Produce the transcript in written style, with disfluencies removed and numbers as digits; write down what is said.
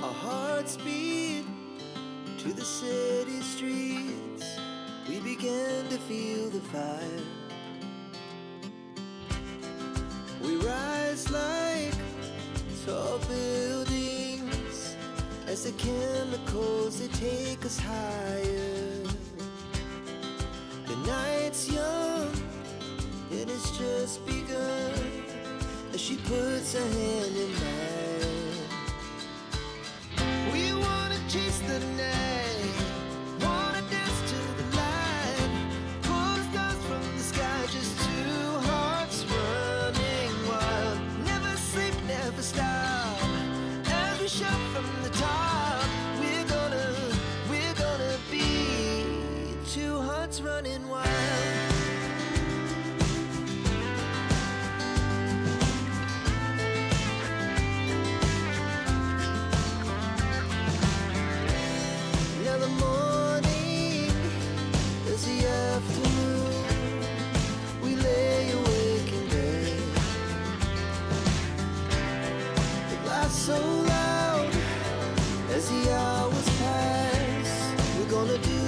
Our hearts beat to the city streets. We began to feel the fire. We rise like tall buildings as the chemicals, they take us higher. The night's young and it's just begun as she puts her hand in mine. We wanna chase the night, wanna dance to the light, pull the stars from the sky, just two hearts running wild. Never sleep, never stop, as we shout from the top. We're gonna be two hearts running wild. So loud as the hours pass, we're gonna do